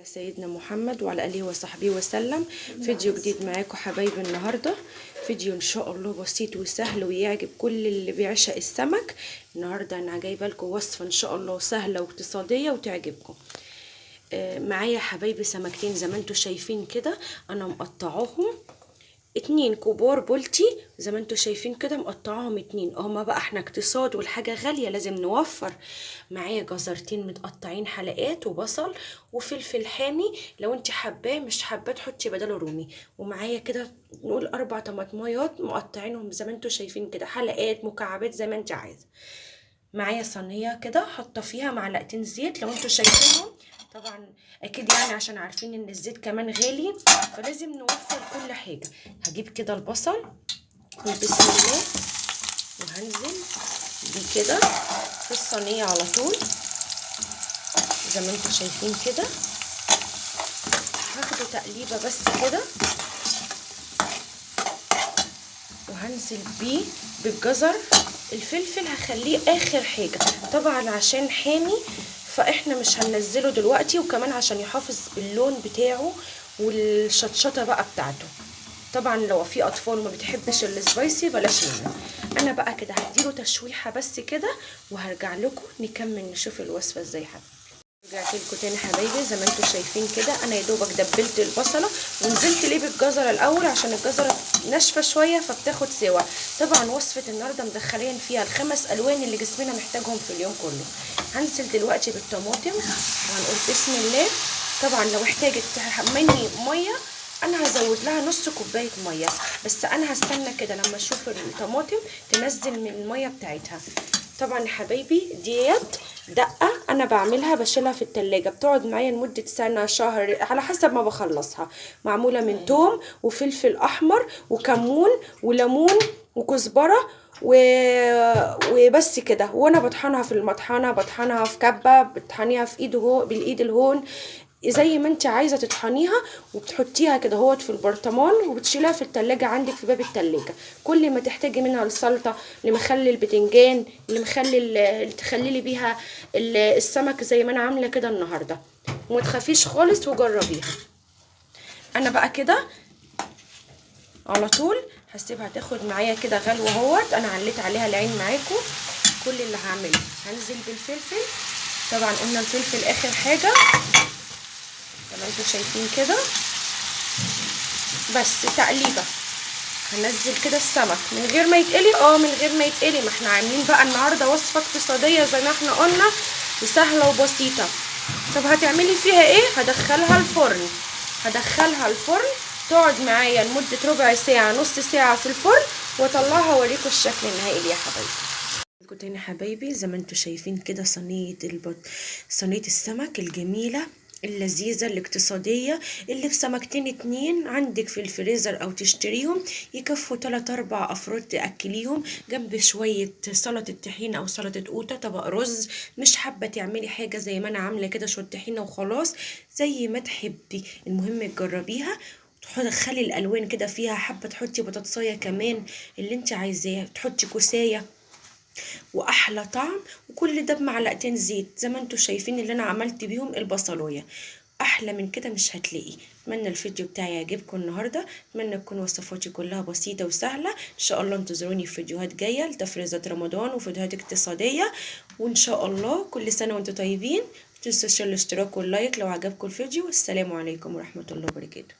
سيدنا محمد وعلى اله وصحبه وسلم. فيديو جديد معاكم حبايبي. النهارده فيديو ان شاء الله بسيط وسهل ويعجب كل اللي بيعشق السمك. النهارده انا جايبه لكم وصفه ان شاء الله سهله واقتصاديه وتعجبكم. معايا حبايبي سمكتين زي ما انتم شايفين كده، انا مقطعاهم 2 كبار بولتي زي ما انتم شايفين كده، مقطعاهم 2. هما بقى احنا اقتصاد والحاجه غاليه لازم نوفر. معايا جزرتين متقطعين حلقات وبصل وفلفل حامي، لو انت حباه مش حباه تحطي بداله رومي. ومعايا كده نقول 4 طماطمايات مقطعينهم زي ما انتم شايفين كده، حلقات مكعبات زي ما انت عايزه. معايا صينيه كده حاطه فيها معلقتين زيت لو انتم شايفينهم. طبعا اكيد يعني عشان عارفين ان الزيت كمان غالي فلازم نوفر كل حاجه. هجيب كده البصل وبسم الله وهنزل بيه كده في الصينيه على طول زي ما انتم شايفين كده. هاخده تقليبه بس كده وهنزل بيه بالجزر. الفلفل هخليه اخر حاجه طبعا عشان حامي، فاحنا مش هننزله دلوقتي، وكمان عشان يحافظ باللون بتاعه والشطشطه بقى بتاعته. طبعا لو في اطفال ما بتحبش السبايسي بلاش منه. انا بقى كده هديله تشويحه بس كده وهرجع لكم نكمل نشوف الوصفه ازاي. رجعت لكم تاني حبايبي زي ما انتم شايفين كده. انا يا دوبك دبلت البصله ونزلت ليه بالجزره الاول عشان الجزره ناشفه شويه فبتاخد سوا. طبعا وصفه النهارده مدخلين فيها ال5 الوان اللي جسمنا محتاجهم في اليوم كله. هنزل دلوقتي بالطماطم وهنقول بسم الله. طبعا لو احتاجت مني ميه انا هزود لها نص كوبايه ميه، بس انا هستنى كده لما اشوف الطماطم تنزل من الميه بتاعتها. طبعا يا حبايبي ديت دقه انا بعملها بشيلها في التلاجة، بتقعد معايا لمده سنه شهر على حسب ما بخلصها. معموله من توم وفلفل احمر وكمون وليمون وكزبره وبس كده. وانا بطحنها في المطحنه، بطحنها في كبه، بطحنيها في ايد بالايد الهون زي ما انت عايزه تطحنيها، وبتحطيها كده اهوت في البرطمان وبتشيلها في التلاجة عندك في باب التلاجة. كل ما تحتاجي منها السلطه، لمخلي البتنجان، لمخلي تخللي بيها السمك زي ما انا عامله كده النهارده. وما تخافيش خالص وجربيها. انا بقى كده على طول هسيبها تاخد معايا كده غلوه اهوت. انا عليت عليها العين معاكم. كل اللي هعمله هنزل بالفلفل. طبعا قلنا الفلفل اخر حاجه زي ما انتم شايفين كده، بس تقليبه. هنزل كده السمك من غير ما يتقلي، من غير ما يتقلي، ما احنا عاملين بقى النهارده وصفه اقتصاديه زي ما احنا قلنا وسهله وبسيطه. طب هتعملي فيها ايه؟ هدخلها الفرن تقعد معايا لمده ربع ساعه نص ساعه في الفرن، واطلعها اوريكم الشكل النهائي يا حبايبي. تاني حبايبي زي ما انتم شايفين كده صينيه السمك الجميله اللذيذة الاقتصادية اللي بسمكتين 2 عندك في الفريزر او تشتريهم يكفوا 3-4 افراد تأكليهم، جنب شوية سلطة طحينة او سلطة قوطة، طبق رز. مش حابة تعملي حاجة زي ما انا عاملة كده شوية طحينة وخلاص، زي ما تحبي، المهم تجربيها. تدخلي الالوان كده فيها، حابة تحطي بطاطساية كمان اللي انت عايزاه، تحطي كوساية واحلى طعم. وكل ده بمعلقتين زيت زي ما انتم شايفين اللي انا عملت بيهم البصلويه. احلى من كده مش هتلاقي. اتمنى الفيديو بتاعي يعجبكم النهارده، اتمنى تكون وصفاتي كلها بسيطه وسهله. ان شاء الله انتظروني في فيديوهات جايه لتفريزات رمضان وفيديوهات اقتصاديه. وان شاء الله كل سنه وانتم طيبين. متنسوش الاشتراك واللايك لو عجبكم الفيديو. والسلام عليكم ورحمه الله وبركاته.